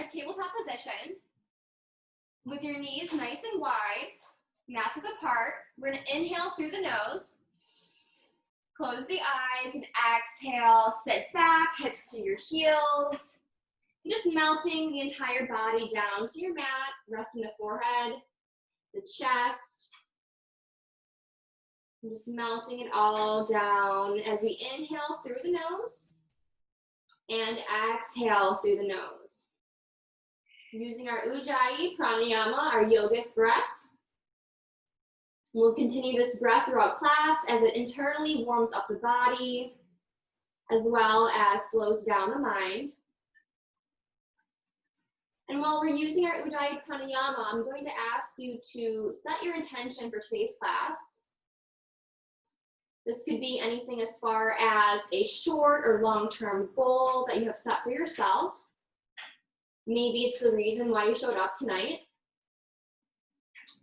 a tabletop position with your knees nice and wide, mats width apart. We're gonna inhale through the nose, close the eyes, and exhale, sit back, hips to your heels. Just melting the entire body down to your mat, resting the forehead, the chest, and just melting it all down as we inhale through the nose and exhale through the nose. Using our Ujjayi pranayama, our yogic breath. We'll continue this breath throughout class as it internally warms up the body, as well as slows down the mind. And while we're using our Ujjayi pranayama, I'm going to ask you to set your intention for today's class. This could be anything as far as a short or long-term goal that you have set for yourself. Maybe it's the reason why you showed up tonight.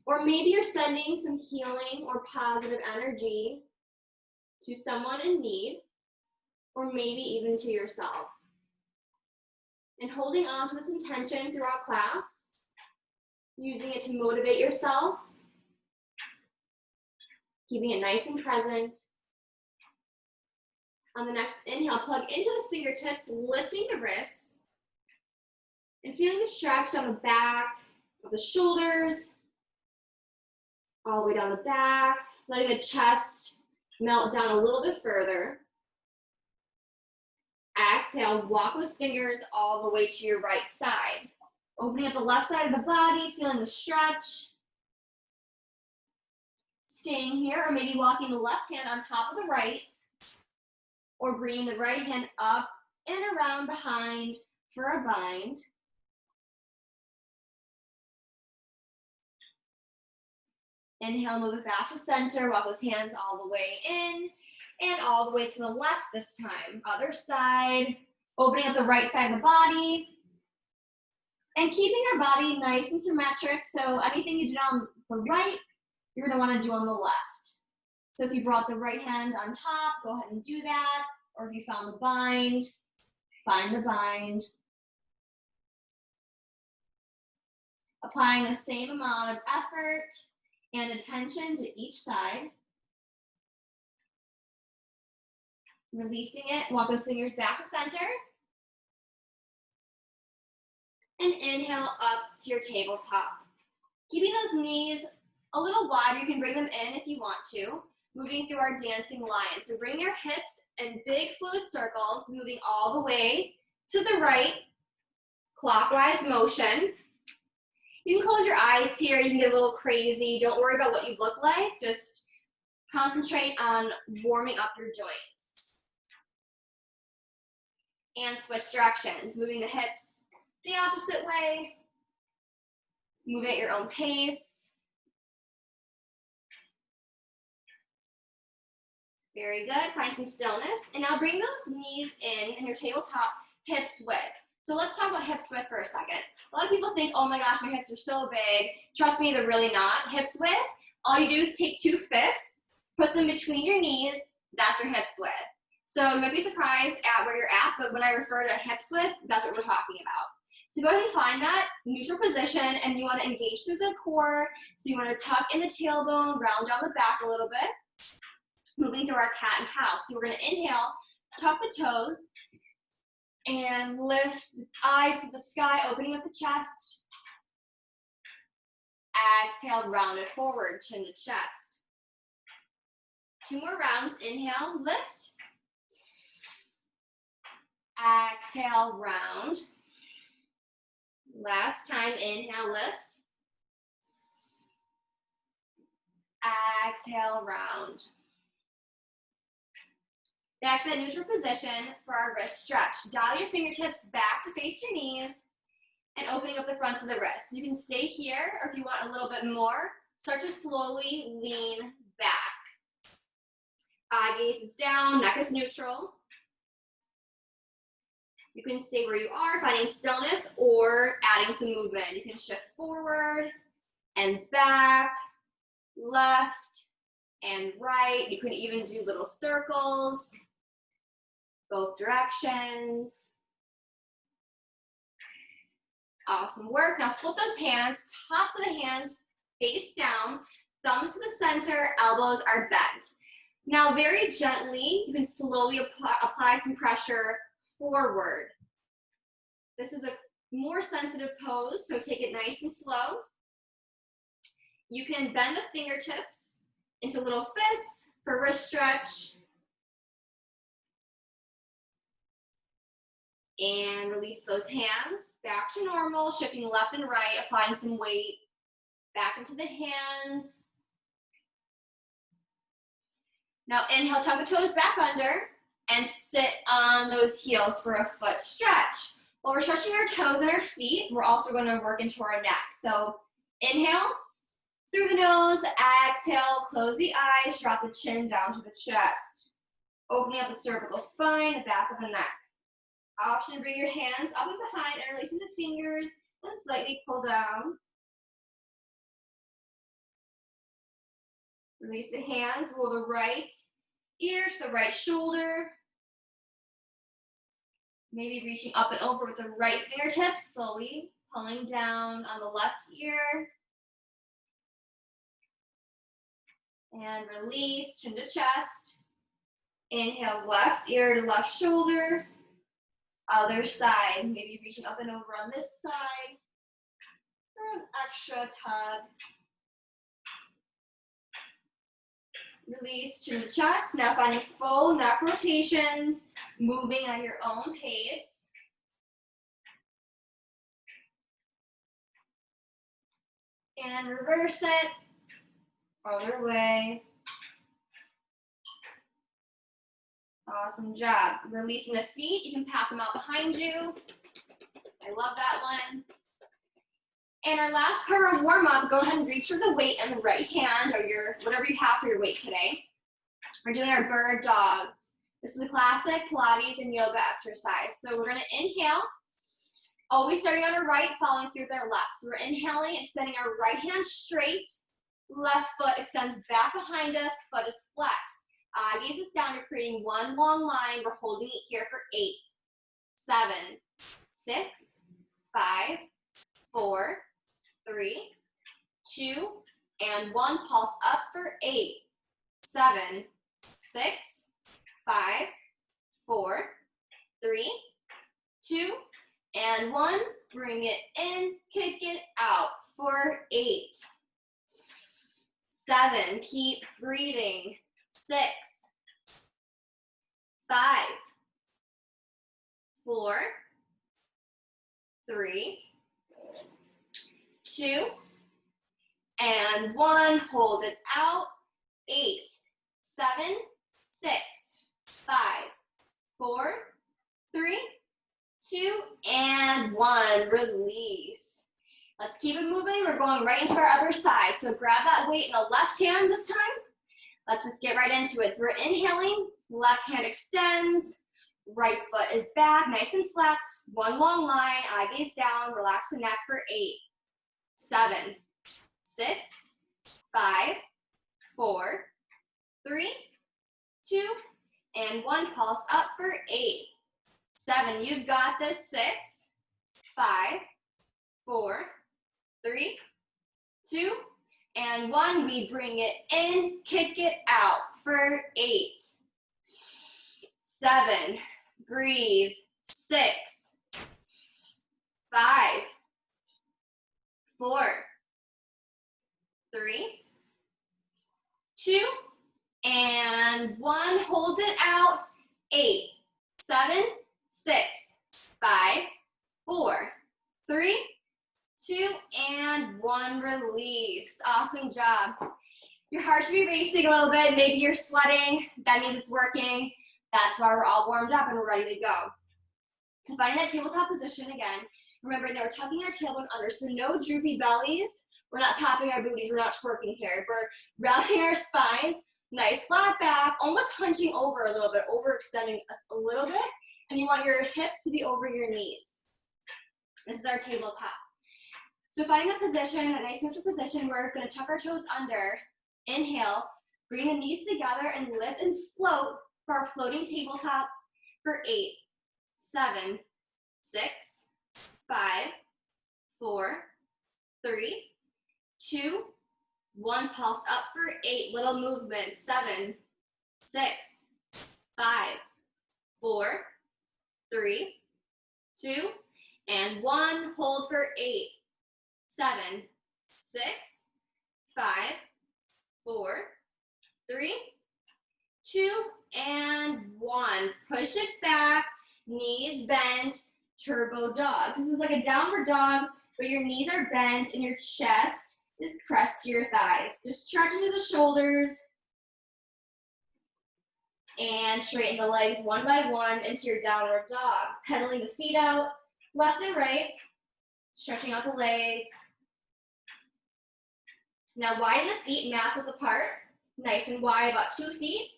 Or maybe you're sending some healing or positive energy to someone in need, or maybe even to yourself. And holding on to this intention throughout class, using it to motivate yourself, keeping it nice and present. On the next inhale, plug into the fingertips, lifting the wrists, and feeling the stretch down the back of the shoulders, all the way down the back, letting the chest melt down a little bit further. Exhale, walk those fingers all the way to your right side. Opening up the left side of the body, feeling the stretch. Staying here, or maybe walking the left hand on top of the right, or bringing the right hand up and around behind for a bind. Inhale, move it back to center, walk those hands all the way in and all the way to the left this time. Other side, opening up the right side of the body and keeping our body nice and symmetric. So anything you did on the right, you're gonna wanna do on the left. So if you brought the right hand on top, go ahead and do that. Or if you found the bind, find the bind. Applying the same amount of effort and attention to each side. Releasing it, walk those fingers back to center. And inhale up to your tabletop. Keeping those knees a little wider, you can bring them in if you want to. Moving through our dancing lion. So bring your hips in big fluid circles, moving all the way to the right, clockwise motion. You can close your eyes here, you can get a little crazy. Don't worry about what you look like, just concentrate on warming up your joints. And switch directions, moving the hips the opposite way, moving at your own pace. Very good, find some stillness. And now bring those knees in your tabletop, hips width. So let's talk about hips width for a second. A lot of people think, oh my gosh, my hips are so big. Trust me, they're really not. Hips width, all you do is take two fists, put them between your knees, that's your hips width. So you might be surprised at where you're at, but when I refer to hips width, that's what we're talking about. So go ahead and find that neutral position, and you want to engage through the core. So you want to tuck in the tailbone, round down the back a little bit, moving through our cat and cow. So we're going to inhale, tuck the toes, and lift the eyes to the sky, opening up the chest. Exhale, round it forward, chin to chest. 2 more rounds, inhale, lift. Exhale, round. Last time, inhale, lift. Exhale, round. Back to that neutral position for our wrist stretch. Dial your fingertips back to face your knees and opening up the fronts of the wrists. You can stay here, or if you want a little bit more, start to slowly lean back. Eye gaze is down, neck is neutral. You can stay where you are, finding stillness, or adding some movement. You can shift forward and back, left and right. You can even do little circles, both directions. Awesome work. Now flip those hands, tops of the hands face down, thumbs to the center, elbows are bent. Now very gently, you can slowly apply some pressure forward. This is a more sensitive pose, so take it nice and slow. You can bend the fingertips into little fists for wrist stretch. And release those hands back to normal, shifting left and right, applying some weight back into the hands. Now inhale, tuck the toes back under and sit on those heels for a foot stretch. While we're stretching our toes and our feet, we're also going to work into our neck. So inhale through the nose, exhale, close the eyes, drop the chin down to the chest. Opening up the cervical spine, the back of the neck. Option, bring your hands up and behind and releasing the fingers and slightly pull down. Release the hands, roll the right ear to the right shoulder. Maybe reaching up and over with the right fingertips, slowly pulling down on the left ear. And release, chin to chest. Inhale, left ear to left shoulder. Other side, maybe reaching up and over on this side. For an extra tug. Release, chin to chest. Now finding full neck rotations, moving at your own pace. And reverse it. Other way. Awesome job. Releasing the feet, you can pat them out behind you. I love that one. And our last part of our warm-up, go ahead and reach for the weight in the right hand or your whatever you have for your weight today. We're doing our bird dogs. This is a classic Pilates and yoga exercise. So we're gonna inhale, always starting on our right, following through with our left. So we're inhaling, extending our right hand straight, left foot extends back behind us, foot is flexed. Eye gaze is down, you're creating one long line. We're holding it here for 8, 7, 6, 5, 4, 3, 2, and 1. Pulse up for 8, 7, 6, 5, 4, 3, 2, and 1. Bring it in, kick it out for 8, 7, keep breathing, 6, 5, 4, 3, 2, and 1. Hold it out. 8, 7, 6, 5, 4, 3, 2, and 1. Release. Let's keep it moving. We're going right into our other side. So grab that weight in the left hand this time. Let's just get right into it. So we're inhaling, left hand extends, right foot is back, nice and flexed, one long line, eye gaze down, relax the neck for 8, 7, 6, 5, 4, 3, 2, and 1. Pulse up for 8, 7, you've got this, 6, 5, 4, 3, 2, and 1. We bring it in, kick it out for 8, 7, breathe, 6, 5, 4, 3, 2, and 1. Hold it out. 8, 7, 6, 5, 4, 3, 2, and 1. Release. Awesome job. Your heart should be racing a little bit. Maybe you're sweating. That means it's working. That's why we're all warmed up and we're ready to go. So finding that tabletop position again. Remember that we're tucking our tailbone under, so no droopy bellies. We're not popping our booties. We're not twerking here. We're rounding our spines. Nice flat back, almost hunching over a little bit, overextending us a little bit. And you want your hips to be over your knees. This is our tabletop. So finding the position, a nice neutral position, we're going to tuck our toes under. Inhale, bring the knees together and lift and float for our floating tabletop for 8, 7, 6, 5, 3, 2, 1. Pulse up for 8. Little movement. 7, 6, 5, 4, 3, 2, and 1. Hold for 8, 7, 6, 5, 4, 3, 2, and 1. Push it back, knees bent, turbo dog. This is like a downward dog, but your knees are bent and your chest is pressed to your thighs. Just stretch into the shoulders and straighten the legs one by one into your downward dog. Pedaling the feet out, left and right, stretching out the legs. Now widen the feet mats width apart, nice and wide, about 2 feet.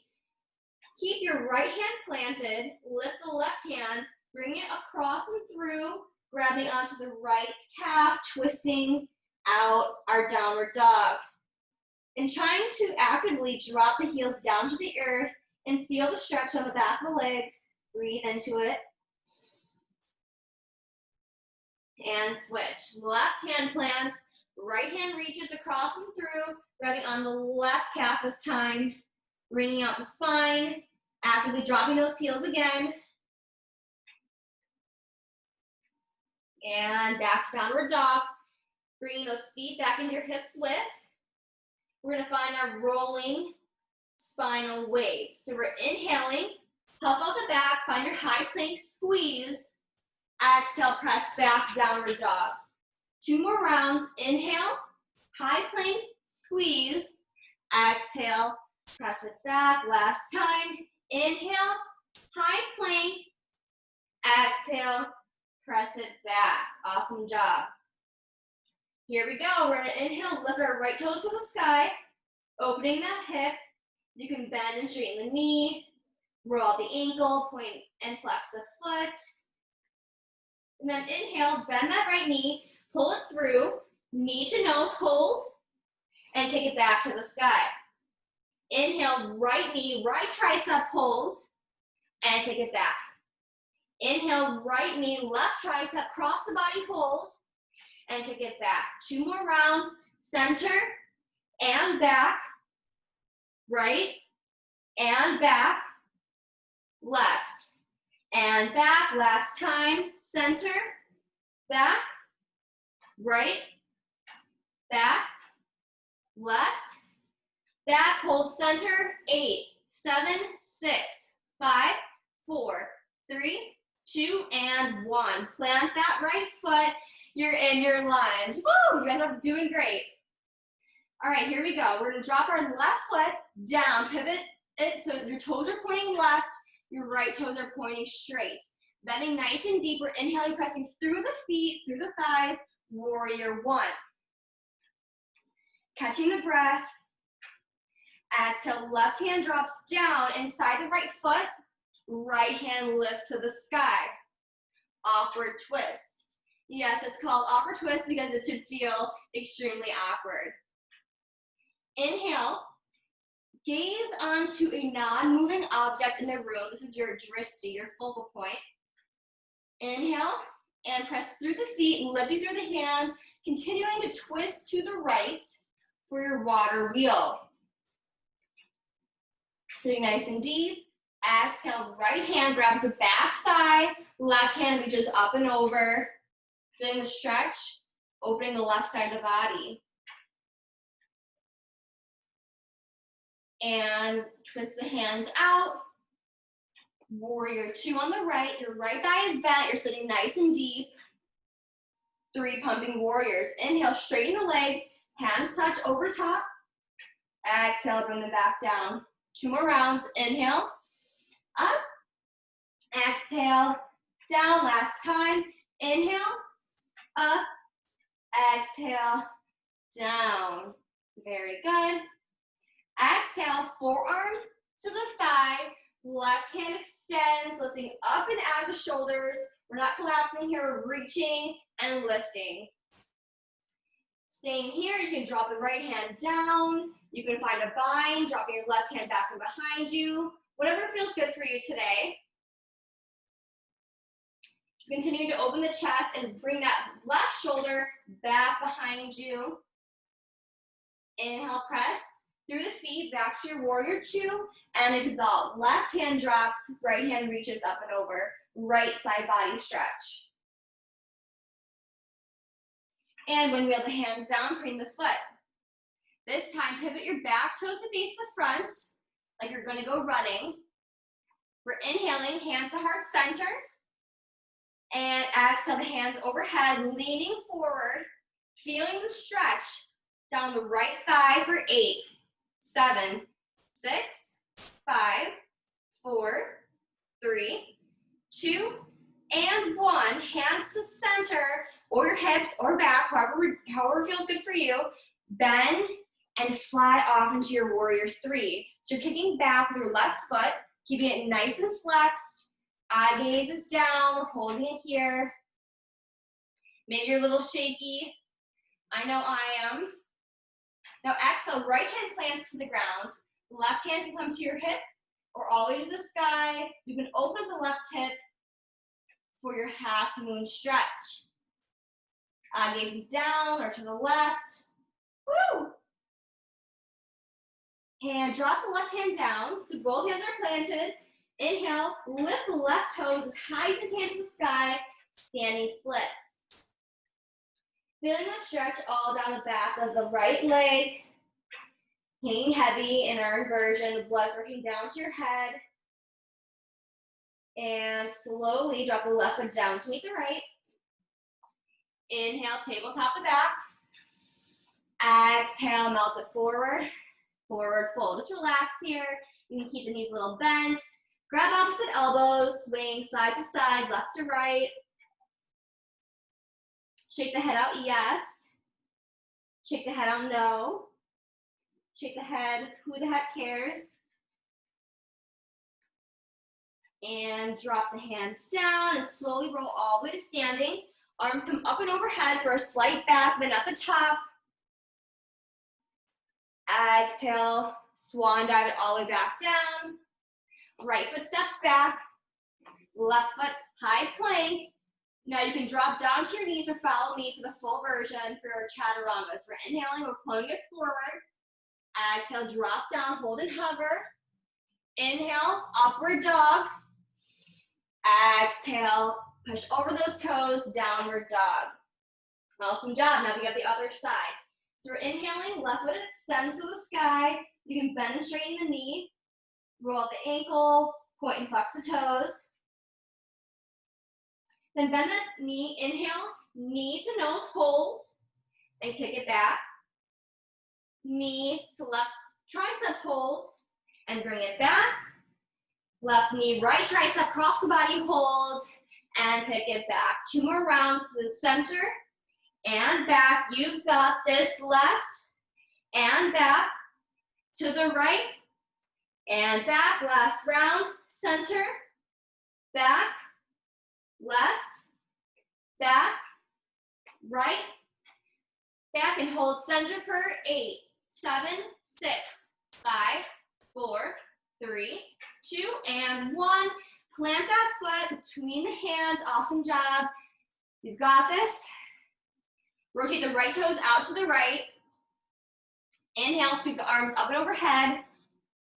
Keep your right hand planted, lift the left hand, bring it across and through, grabbing onto the right calf, twisting out our downward dog. And trying to actively drop the heels down to the earth and feel the stretch on the back of the legs. Breathe into it. And switch. Left hand plants, right hand reaches across and through, grabbing on the left calf this time, bringing out the spine, actively dropping those heels again. And back to downward dog, bringing those feet back into your hips width. We're gonna find our rolling spinal wave. So we're inhaling, puff out the back, find your high plank squeeze. Exhale, press back, downward dog. 2 more rounds. Inhale, high plank squeeze. Exhale, press it back. Last time. Inhale, high plank. Exhale, press it back. Awesome job. Here we go. We're gonna inhale, lift our right toes to the sky, opening that hip. You can bend and straighten the knee, roll out the ankle, point and flex the foot. And then inhale, bend that right knee, pull it through, knee to nose, hold, and take it back to the sky. Inhale, right knee, right tricep, hold, and take it back. Inhale, right knee, left tricep, cross the body, hold, and take it back. 2 more rounds, center and back, right and back, left and back. Last time, center, back, right, back, left, back, hold center. 8, 7, 6, 5, 4, 3, 2, and 1. Plant that right foot. You're in your lunge. Woo! You guys are doing great. All right, here we go. We're gonna drop our left foot down, pivot it so your toes are pointing left, your right toes are pointing straight. Bending nice and deep. We're inhaling, pressing through the feet, through the thighs. Warrior 1. Catching the breath. Exhale, left hand drops down inside the right foot. Right hand lifts to the sky. Awkward twist. Yes, it's called awkward twist because it should feel extremely awkward. Inhale, gaze onto a non-moving object in the room. This is your drishti, your focal point. Inhale, and press through the feet, lifting through the hands, continuing to twist to the right for your water wheel. Sitting nice and deep. Exhale, right hand grabs the back thigh, left hand reaches up and over. Feeling the stretch, opening the left side of the body. And twist the hands out. Warrior 2 on the right. Your right thigh is bent. You're sitting nice and deep. 3 pumping warriors. Inhale, straighten the legs. Hands touch over top. Exhale, bring them back down. 2 more rounds. Inhale, up. Exhale, down. Last time. Inhale, up. Exhale, down. Very good. Exhale, forearm to the thigh. Left hand extends, lifting up and out of the shoulders. We're not collapsing here, we're reaching and lifting. Staying here, you can drop the right hand down. You can find a bind, dropping your left hand back and behind you. Whatever feels good for you today. Just continue to open the chest and bring that left shoulder back behind you. Inhale, press through the feet, back to your warrior two, and exalt. Left hand drops, right hand reaches up and over. Right side body stretch. And when wheel the hands down, frame the foot. This time, pivot your back toes to face the front, like you're gonna go running. We're inhaling, hands to heart center. And exhale the hands overhead, leaning forward, feeling the stretch down the right thigh for 8, 7, 6, 5, 4, 3, 2, and 1. Hands to center, or your hips or back, however feels good for you. Bend and fly off into your warrior three. So you're kicking back with your left foot, keeping it nice and flexed. Eye gaze is down, we're holding it here. Maybe you're a little shaky. I know I am. Now exhale, right hand plants to the ground. Left hand can come to your hip or all the way to the sky. You can open the left hip for your half moon stretch. Eye gaze is down or to the left. Woo! And drop the left hand down, so both hands are planted. Inhale, lift the left toes as high as you can to the sky, standing splits. Feeling that stretch all down the back of the right leg, hanging heavy in our inversion, the blood rushing down to your head. And slowly drop the left foot down to meet the right. Inhale, tabletop the back. Exhale, melt it forward, forward fold. Just relax here. You can keep the knees a little bent. Grab opposite elbows, swing side to side, left to right. Shake the head out, yes. Shake the head out, no. Shake the head, who the heck cares? And drop the hands down and slowly roll all the way to standing. Arms come up and overhead for a slight back bend at the top. Exhale, swan dive it all the way back down. Right foot steps back. Left foot, high plank. Now you can drop down to your knees or follow me for the full version for your chaturangas. We're inhaling, we're pulling it forward. Exhale, drop down, hold and hover. Inhale, upward dog. Exhale, push over those toes, downward dog. Awesome job. Now we got the other side. So we're inhaling, left foot extends to the sky. You can bend and straighten the knee. Roll up the ankle, point and flex the toes. Then bend that knee, inhale, knee to nose, hold, and kick it back. Knee to left tricep, hold, and bring it back. Left knee, right tricep, cross the body, hold, and pick it back. 2 more rounds to the center and back. You've got this. Left and back to the right and back. Last round, center, back, left, back, right, back, and hold center for 8, 7, 6, 5, 4, 3, 2, and 1. Plant that foot between the hands. Awesome job. You've got this. Rotate the right toes out to the right. Inhale, sweep the arms up and overhead.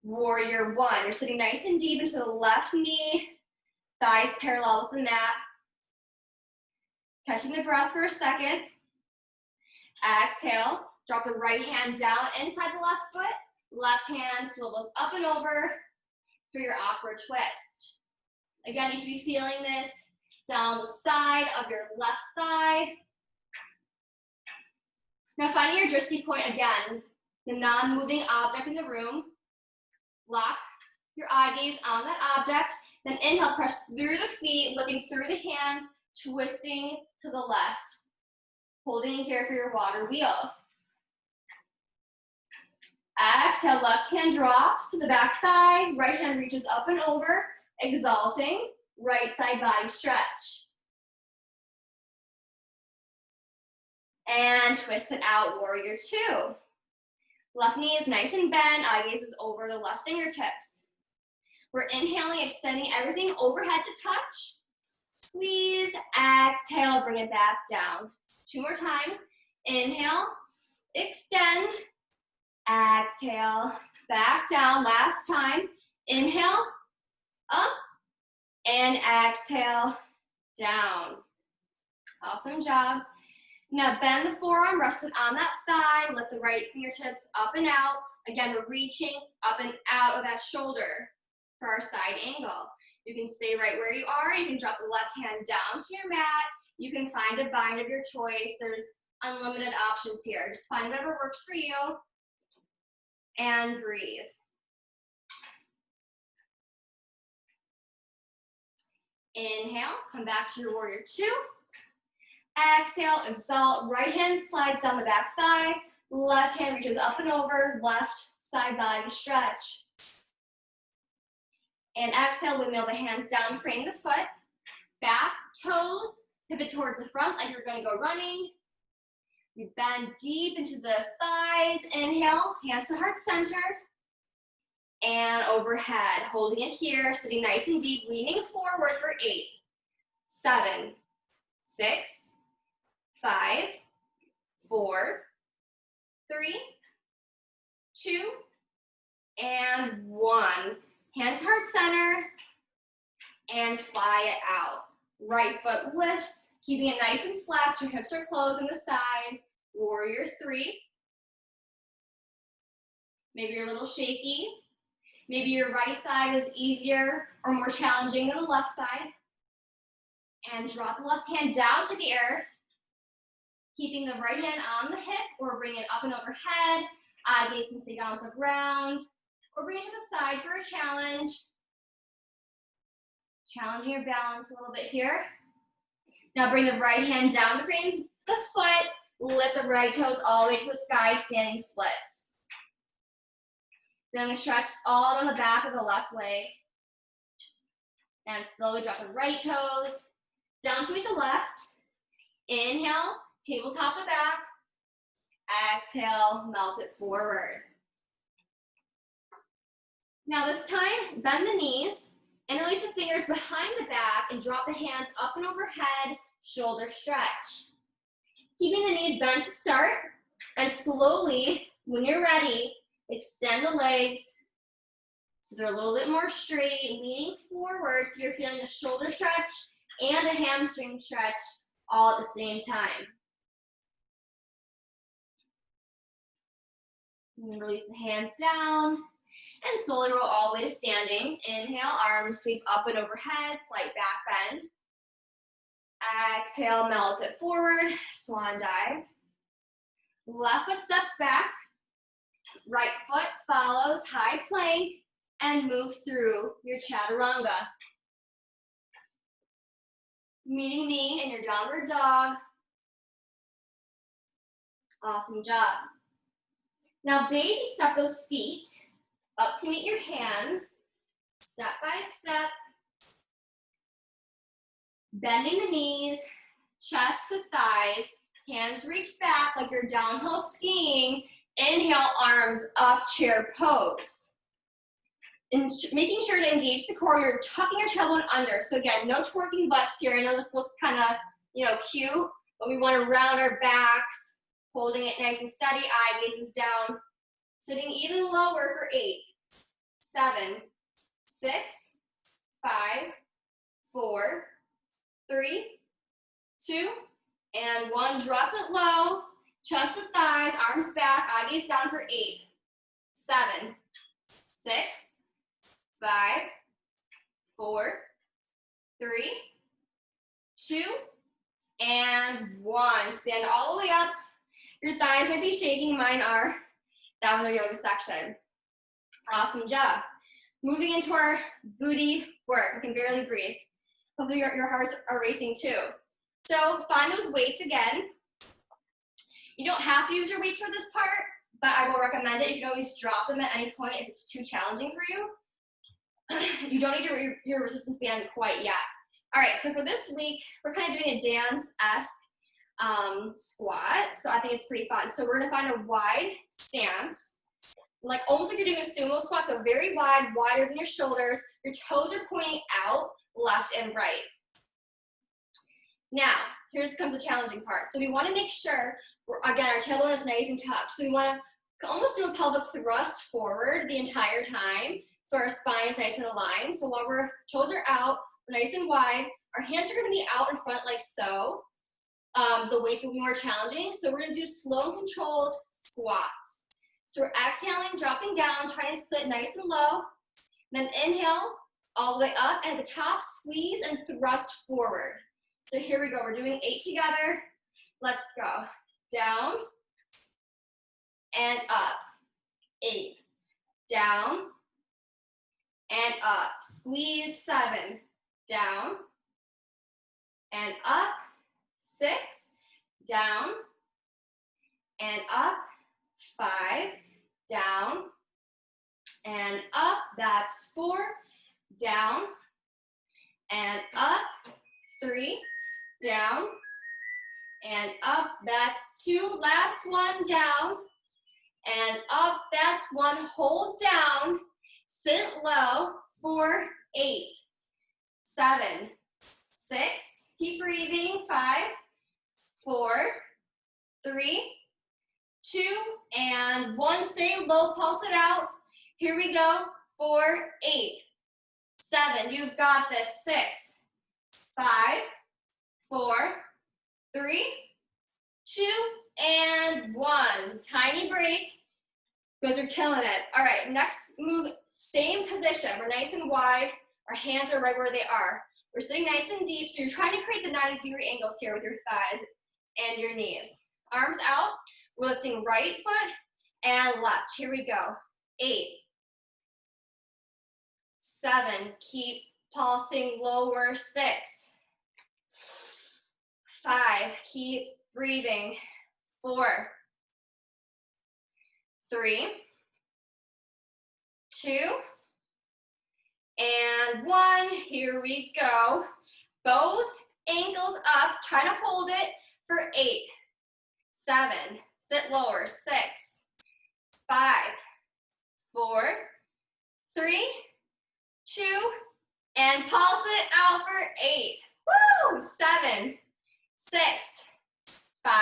Warrior one. You're sitting nice and deep into the left knee. Thighs parallel with the mat. Catching the breath for a second. Exhale. Drop the right hand down inside the left foot. Left hand swivels up and over for your awkward twist. Again, you should be feeling this down the side of your left thigh. Now finding your drishti point again, the non-moving object in the room. Lock your eye gaze on that object. Then inhale, press through the feet, looking through the hands, twisting to the left. Holding here for your water wheel. Exhale, left hand drops to the back thigh. Right hand reaches up and over. Exalting, right side body stretch. And twist it out, warrior two. Left knee is nice and bent, eye gaze is over the left fingertips. We're inhaling, extending everything overhead to touch. Squeeze, exhale, bring it back down. 2 more times. Inhale, extend, exhale, back down. Last time. Inhale, up, and exhale, down. Awesome job. Now bend the forearm, rest it on that thigh, lift the right fingertips up and out. Again, we're reaching up and out of that shoulder for our side angle. You can stay right where you are. You can drop the left hand down to your mat. You can find a bind of your choice. There's unlimited options here. Just find whatever works for you and breathe. Inhale, come back to your warrior two. Exhale, exalt, right hand slides down the back thigh, left hand reaches up and over, left side body stretch. And exhale, windmill the hands down, frame the foot, back, toes, pivot towards the front like you're gonna go running. You bend deep into the thighs, inhale, hands to heart center, and overhead, holding it here, sitting nice and deep, leaning forward for 8, 7, 6, 5, 4, 3, 2, and 1. Hands heart center, and fly it out. Right foot lifts, keeping it nice and flexed. Your hips are closed on the side. Warrior 3. Maybe you're a little shaky. Maybe your right side is easier or more challenging than the left side. And drop the left hand down to the earth, keeping the right hand on the hip, or bring it up and overhead. Eye gaze can stay down on the ground, or bring it to the side for a challenge. Challenging your balance a little bit here. Now bring the right hand down to frame the foot, lift the right toes all the way to the sky, standing splits. Then the stretch all on the back of the left leg. And slowly drop the right toes down to meet the left. Inhale, tabletop the back. Exhale, melt it forward. Now this time, bend the knees and release the fingers behind the back and drop the hands up and overhead, shoulder stretch. Keeping the knees bent to start, and slowly, when you're ready, extend the legs so they're a little bit more straight, leaning forward so you're feeling a shoulder stretch and a hamstring stretch all at the same time. And release the hands down and slowly roll all the way to standing. Inhale, arms sweep up and overhead, slight back bend. Exhale, melt it forward, swan dive. Left foot steps back, right foot follows high plank, and move through your chaturanga. Meeting me in your downward dog. Awesome job. Now baby step those feet up to meet your hands, step by step. Bending the knees, chest to thighs, hands reach back like you're downhill skiing. Inhale, arms up, chair pose. And making sure to engage the core, you're tucking your tailbone under. So again, no twerking butts here. I know this looks kind of, cute, but we want to round our backs, holding it nice and steady, eye gazes down, sitting even lower for 8, 7, 6, 5, 4, 3, 2, and 1. Drop it low, chest to thighs, arms back, eye gaze down for 8, 7, 6, 5, 4, 3, 2, and 1. Stand all the way up. Your thighs might be shaking, mine are. Down the yoga section. Awesome job. Moving into our booty work. You can barely breathe. Hopefully your hearts are racing too. So find those weights again. You don't have to use your weights for this part, but I will recommend it. You can always drop them at any point if it's too challenging for you. You don't need your resistance band quite yet. All right, so for this week, we're kind of doing a dance-esque squat, so I think it's pretty fun. So we're gonna find a wide stance, like almost like you're doing a sumo squat, so very wide, wider than your shoulders. Your toes are pointing out, left and right. Now, here comes the challenging part. So we wanna make sure Again, our tailbone is nice and tucked. So we want to almost do a pelvic thrust forward the entire time. So our spine is nice and aligned. So while our toes are out, we're nice and wide. Our hands are going to be out in front like so. The weights will be more challenging. So we're going to do slow and controlled squats. So we're exhaling, dropping down, trying to sit nice and low. Then inhale all the way up, and at the top, squeeze and thrust forward. So here we go. We're doing 8 together. Let's go. Down and up. 8. Down and up. Squeeze. 7. Down and up. 6. Down and up. 5. Down and up. That's 4. Down and up. 3. Down and up. That's 2. Last one. Down and up. That's 1. Hold down. Sit low. 4. 8. 7. 6. Keep breathing. 5. 4. 3. 2. And 1. Stay low. Pulse it out. Here we go. 4. 8. 7. You've got this. 6. 5. 4. 3. 2. And 1. Tiny break. You guys are killing it. All right, next move, same position. We're nice and wide. Our hands are right where they are. We're sitting nice and deep, so you're trying to create the 90-degree angles here with your thighs and your knees. Arms out. We're lifting right foot and left. Here we go. 8. 7. Keep pulsing lower. 6. 5. Keep breathing. 4. 3. 2. And 1. Here we go. Both ankles up. Try to hold it for 8. 7. Sit lower. 6. 5. 4. 3. 2. And pulse it out for 8. Woo! 7. 6. 5.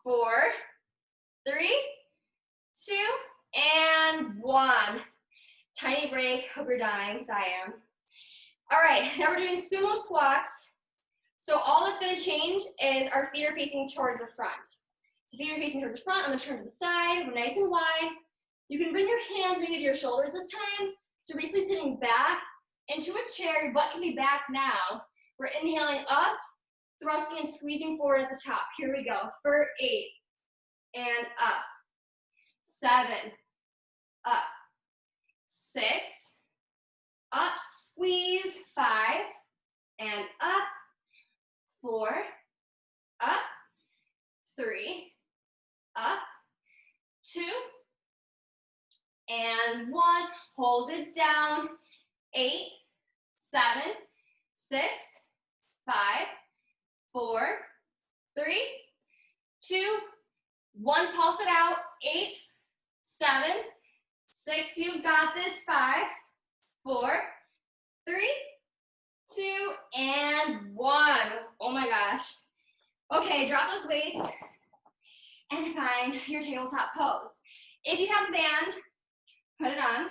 4. 3. 2. And 1. Tiny break. Hope you're dying, because I am. All right, now we're doing sumo squats. So all that's going to change is our feet are facing towards the front. So feet are facing towards the front. I'm going to turn to the side. We're nice and wide. You can bring your hands maybe to your shoulders this time. So we're basically sitting back into a chair. Your butt can be back now. We're inhaling up, thrusting and squeezing forward at the top. Here we go. For 8. And up. 7. Up. 6. Up. Squeeze. 5. And up. 4. Up. 3. Up. 2. And 1. Hold it down. 8. 7. 6. 5. 4. 3. 2. 1. Pulse it out. 8. 7. 6. You've got this. 5. 4. 3. 2. And 1. Oh my gosh. Okay, drop those weights and find your tabletop pose. If you have a band, put it on.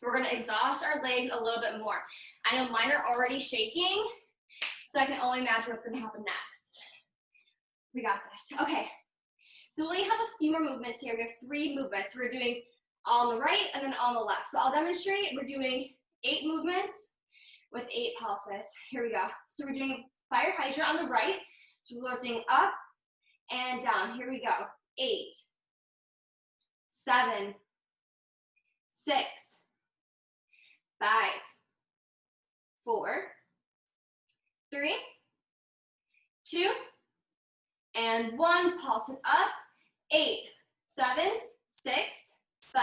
We're going to exhaust our legs a little bit more. I know mine are already shaking, so I can only imagine what's going to happen next. We got this. Okay, so we only have a few more movements here. We have 3 movements. We're doing all on the right and then on the left. So I'll demonstrate. We're doing 8 movements with 8 pulses. Here we go. So we're doing fire hydrant on the right. So we're lifting up and down. Here we go. 8, 7, 6, 5, 4, 3, 2, and 1. Pulse it up. 8, 7, 6, 5,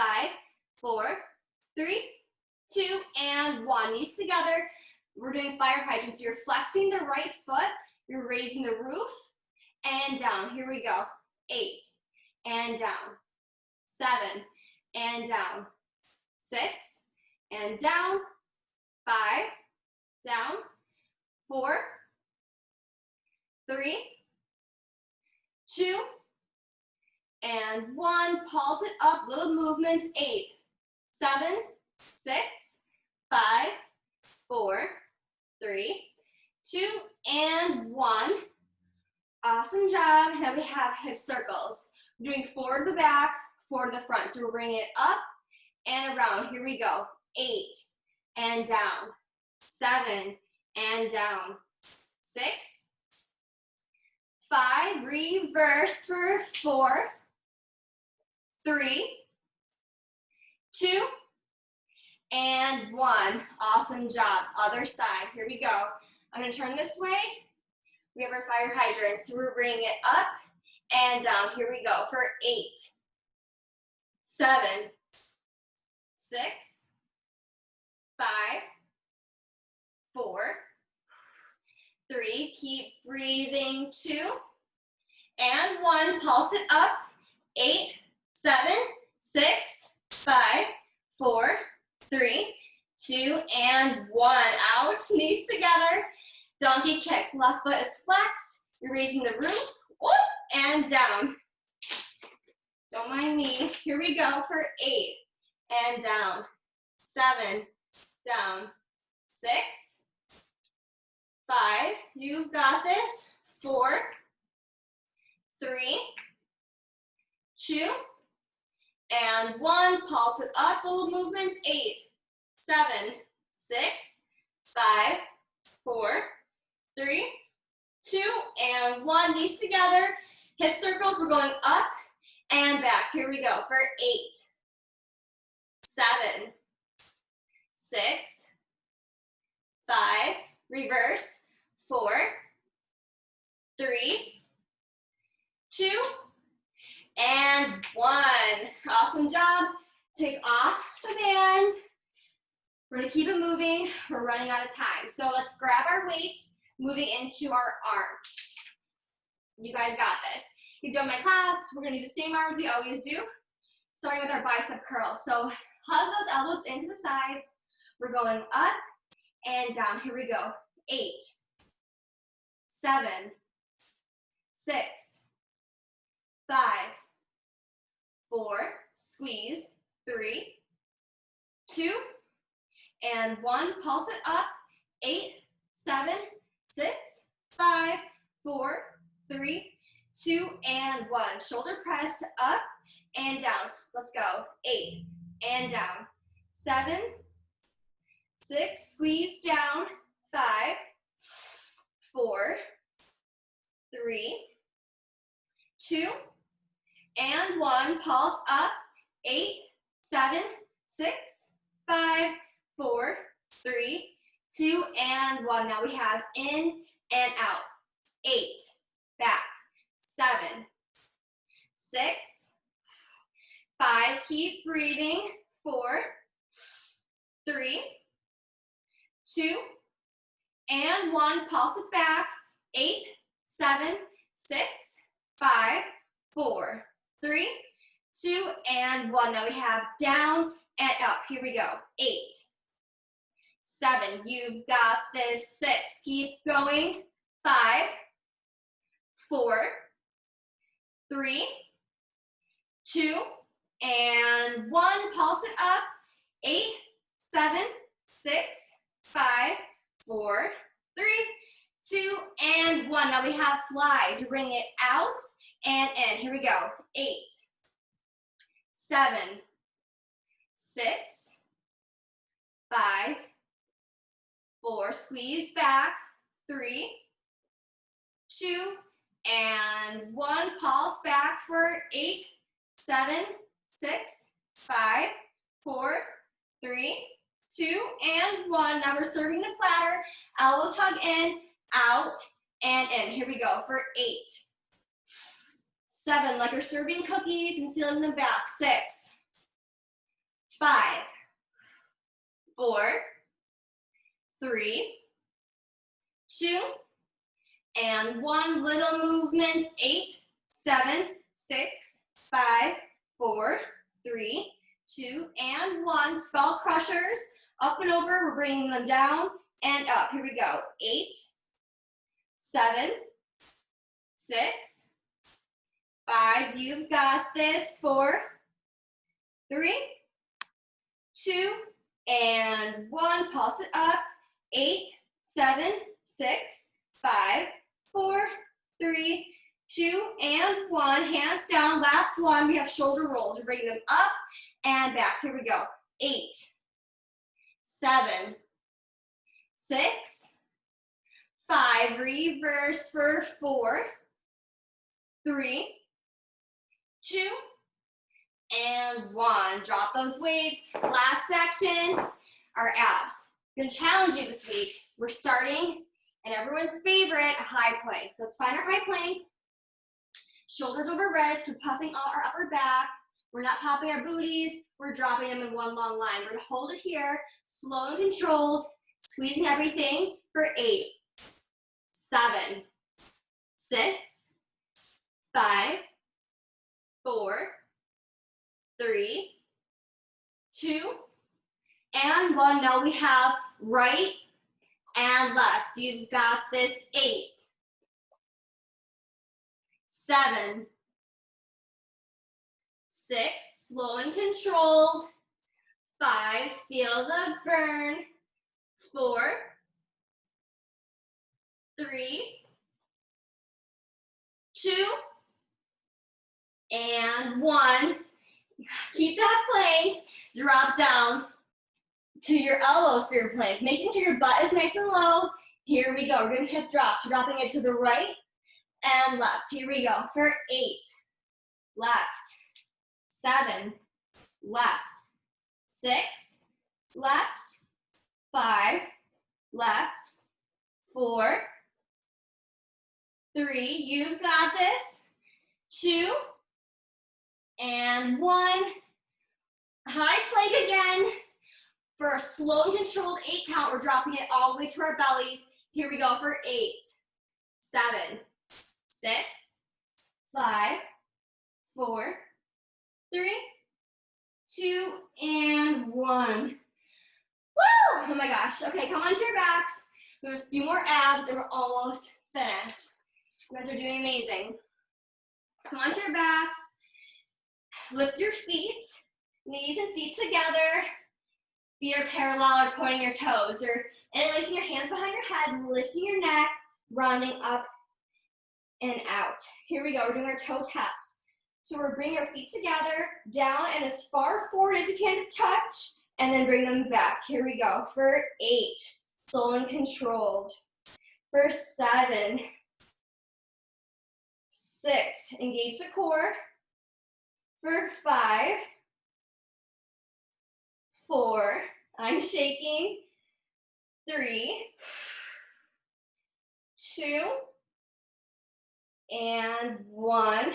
4, 3, 2, and 1. Knees together. We're doing fire hydrant. So you're flexing the right foot. You're raising the roof and down. Here we go. 8 and down. 7 and down. 6 and down. 5 down. 4, 3, 2, and 1. Pulse it up, little movements. 8, 7, 6, 5, 4, 3, 2, and 1. Awesome job. Now we have hip circles. We're doing forward to the back, forward to the front. So we're bringing it up and around. Here we go. 8, and down. 7, and down. 6, 5, reverse for 4, 3, 2, and 1. Awesome job. Other side. Here we go. I'm going to turn this way. We have our fire hydrant. So we're bringing it up and down. Here we go for 8, 7, 6, 5, 4, 3. Keep breathing. 2, and 1. Pulse it up. 8, 7, 6, 5, 4, 3, 2, and 1. Out. Knees together. Donkey kicks. Left foot is flexed. You're raising the roof. Whoop, and down. Don't mind me. Here we go for 8. And down. 7. Down. 6. 5. You've got this. 4. 3. 2. And 1. Pulse it up. Little movements. 8, 7, 6, 5, 4, 3, 2, and 1. Knees together. Hip circles. We're going up and back. Here we go for 8, 7, 6, 5, reverse, 4, 3, 2, and 1. Awesome job. Take off the band. We're gonna keep it moving. We're running out of time. So let's grab our weights, moving into our arms. You guys got this. You've done my class. We're gonna do the same arms we always do, starting with our bicep curls. So hug those elbows into the sides. We're going up and down. Here we go. 8, 7, 6, 5, 4, squeeze, 3, 2, and 1. Pulse it up. 8, 7, 6, 5, 4, 3, 2, and 1. Shoulder press up and down. Let's go. 8, and down. 7, 6, squeeze down. 5, 4, 3, 2, and 1. Pulse up. 8, 7, 6, 5, 4, 3, 2, and 1. Now we have in and out. 8, back. 7, 6, 5. Keep breathing. 4, 3, 2, and 1. Pulse it back. 8, 7, 6, 5, 4, 3, 2, and 1. Now we have down and up. Here we go. 8, 7. You've got this. 6. Keep going. 5, 4, 3, 2, and 1. Pulse it up. 8, 7, 6, 5, 4, 3, 2, and 1. Now we have flies. Bring it out and in. Here we go. 8, 7, 6, 5, 4. Squeeze back. 3, 2, and 1. Pulse back for 8, 7, 6, 5, 4, 3, 2, and 1. Now we're serving the platter. Elbows hug in, out, and in. Here we go for 8, 7, like you're serving cookies and sealing them back. 6, 5, 4, 3, 2, and 1. Little movements. 8, 7, 6, 5, 4, 3, 2, and 1. Skull crushers. Up and over. We're bringing them down and up. Here we go. 8, 7, 6, 5, you've got this. 4, 3, 2, and 1. Pulse it up. 8, 7, 6, 5, 4, 3, 2, and 1. Hands down. Last one. We have shoulder rolls. We're bringing them up and back. Here we go. 8, 7, 6, 5. Reverse for 4, 3, 2, and 1. Drop those weights. Last section, our abs. I'm gonna challenge you this week. We're starting, and everyone's favorite, a high plank. So let's find our high plank. Shoulders over wrists. We're puffing out our upper back. We're not popping our booties. We're dropping them in one long line. We're gonna hold it here, slow and controlled, squeezing everything for 8, 7, 6, 5, 4, 3, 2, and 1. Now we have right and left. You've got this. 8, 7, 6, slow and controlled. 5, feel the burn. 4, 3, 2, and 1. Keep that plank. Drop down to your elbows for your plank, making sure your butt is nice and low. Here we go. We're going to hip drop, dropping it to the right and left. Here we go for 8, left, 7, left, 6, left, 5, left, 4, 3, you've got this, 2, and 1. High plank again. For a slow and controlled 8 count, we're dropping it all the way to our bellies. Here we go for 8, 7, 6, 5, 4, 3, 2, and 1. Woo! Oh my gosh. Okay, come onto your backs. We have a few more abs and we're almost finished. You guys are doing amazing. Come onto your backs. Lift your feet, knees and feet together. Feet are parallel or pointing your toes, or interlacing your hands behind your head, lifting your neck, rounding up and out. Here we go. We're doing our toe taps. So we're bringing our feet together, down and as far forward as you can to touch, and then bring them back. Here we go for 8, slow and controlled. For 7, 6, engage the core. For 5, 4, I'm shaking. 3, 2, and 1.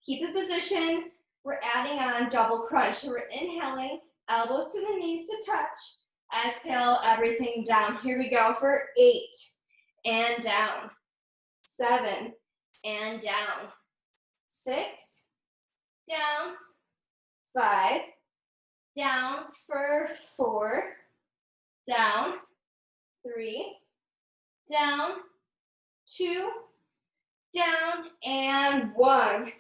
Keep the position. We're adding on double crunch. So we're inhaling, elbows to the knees to touch. Exhale, everything down. Here we go for 8, and down. 7, and down. 6, down. 5, down for 4, down. 3, down. 2, down, and 1,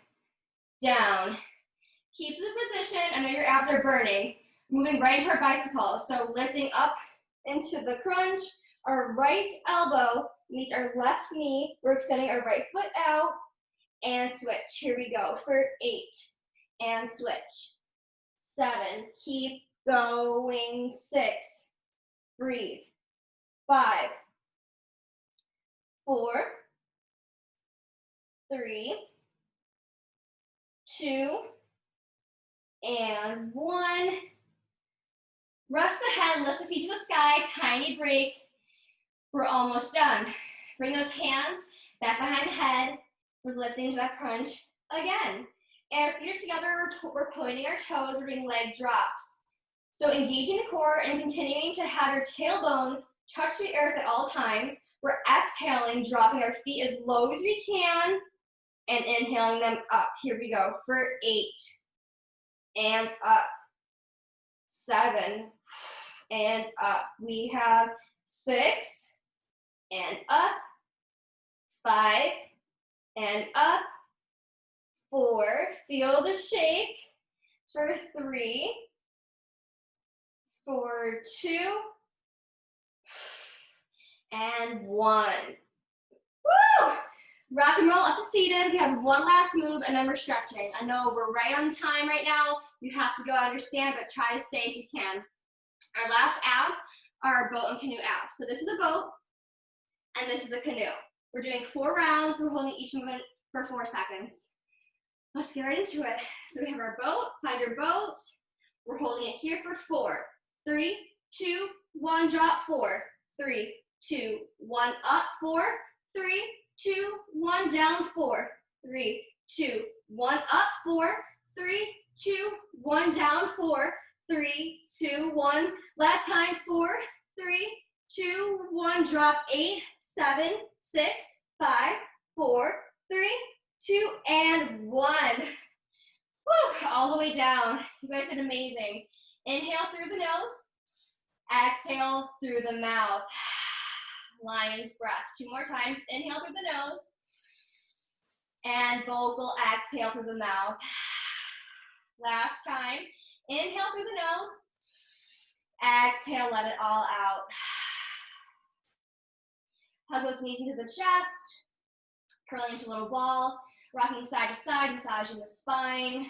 down. Keep the position. I know your abs are burning. Moving right into our bicycle. So lifting up into the crunch. Our right elbow meets our left knee. We're extending our right foot out and switch. Here we go for 8 and switch. 7, keep going. 6, breathe. 5, 4, 3, 2, and 1. Rest the head, lift the feet to the sky, tiny break. We're almost done. Bring those hands back behind the head. We're lifting to that crunch again. And our feet are together, we're pointing our toes, we're doing leg drops. So engaging the core and continuing to have your tailbone touch the earth at all times. We're exhaling, dropping our feet as low as we can, and inhaling them up. Here we go for 8, and up. 7, and up. We have 6, and up. 5, and up. 4, feel the shake, for 3, for 2, and 1. Woo! Rock and roll up to seated. We have one last move and then we're stretching. I know we're right on time right now. You have to go, understand, but try to stay if you can. Our last abs are our boat and canoe abs. So this is a boat and this is a canoe. We're doing 4 rounds. We're holding each movement for 4 seconds. Let's get right into it. So we have our boat. Find your boat. We're holding it here for 4. 3, 2, 1, drop, 4. 3, 2, 1, up, 4. 3, 2, 1, down, 4. 3, 2, 1, up, 4. 3, 2, 1, down, 4. 3, 2, 1. Last time, 4, 3, 2, 1, drop, 8, 7, 6, 5, 4, 3, 2, and 1. Woo, all the way down. You guys did amazing. Inhale through the nose. Exhale through the mouth. Lion's breath. 2 more times. Inhale through the nose. And vocal exhale through the mouth. Last time. Inhale through the nose. Exhale, let it all out. Hug those knees into the chest. Curling into a little ball. Rocking side to side, massaging the spine.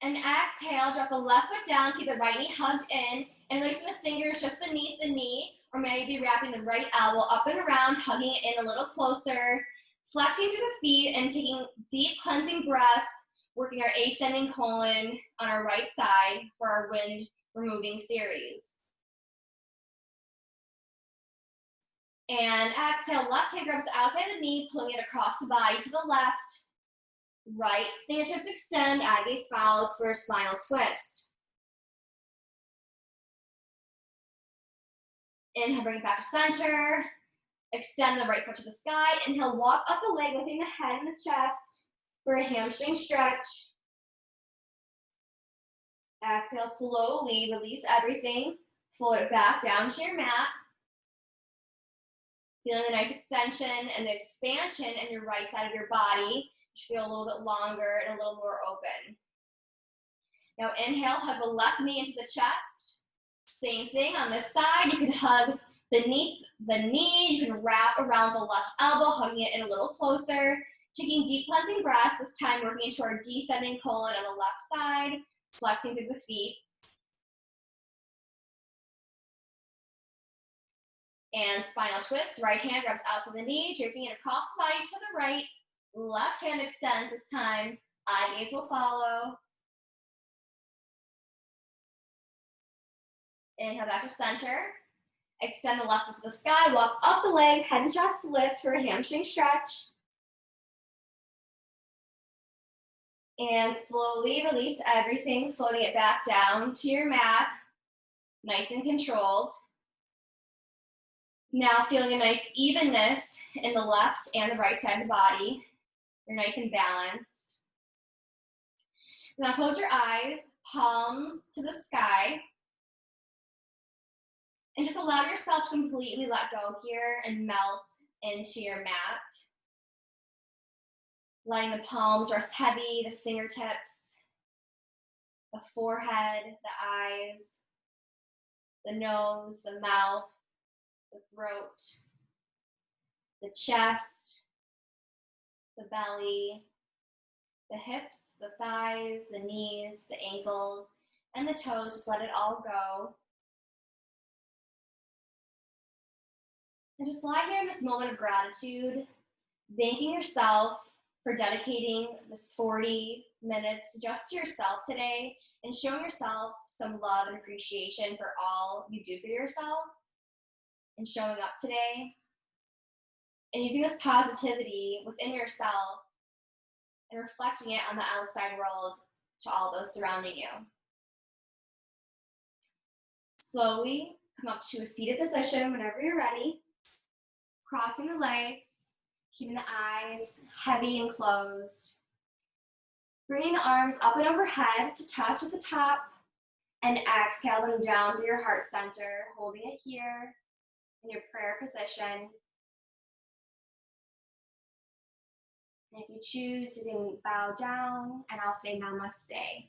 And exhale, drop the left foot down, keep the right knee hugged in, and releasing the fingers just beneath the knee, or maybe wrapping the right elbow up and around, hugging it in a little closer, flexing through the feet and taking deep cleansing breaths, working our ascending colon on our right side for our wind removing series. And exhale, left hand grabs outside the knee, pulling it across the body to the left. Right fingertips extend, eye gaze follows for a spinal twist. Inhale, bring it back to center. Extend the right foot to the sky. Inhale, walk up the leg, lifting the head and the chest for a hamstring stretch. Exhale, slowly release everything. Float it back down to your mat. Feeling the nice extension and the expansion in your right side of your body. You should feel a little bit longer and a little more open. Now inhale, hug the left knee into the chest. Same thing on this side. You can hug beneath the knee. You can wrap around the left elbow, hugging it in a little closer. Taking deep cleansing breaths, this time working into our descending colon on the left side, flexing through the feet. And spinal twist, right hand grabs out from the knee, draping it across the body to the right. Left hand extends this time. Eye gaze will follow. Inhale back to center. Extend the left foot to the sky. Walk up the leg. Head and chest lift for a hamstring stretch. And slowly release everything, floating it back down to your mat. Nice and controlled. Now feeling a nice evenness in the left and the right side of the body. You're nice and balanced. Now close your eyes, palms to the sky. And just allow yourself to completely let go here and melt into your mat. Letting the palms rest heavy, the fingertips, the forehead, the eyes, the nose, the mouth, the throat, the chest, the belly, the hips, the thighs, the knees, the ankles, and the toes. Just let it all go. And just lie here in this moment of gratitude, thanking yourself for dedicating this 40 minutes just to yourself today and showing yourself some love and appreciation for all you do for yourself and showing up today and using this positivity within yourself and reflecting it on the outside world to all those surrounding you. Slowly come up to a seated position whenever you're ready, crossing the legs, keeping the eyes heavy and closed. Bringing the arms up and overhead to touch at the top and exhale them down through your heart center, holding it here in your prayer position. And if you choose, you can bow down, and I'll say namaste.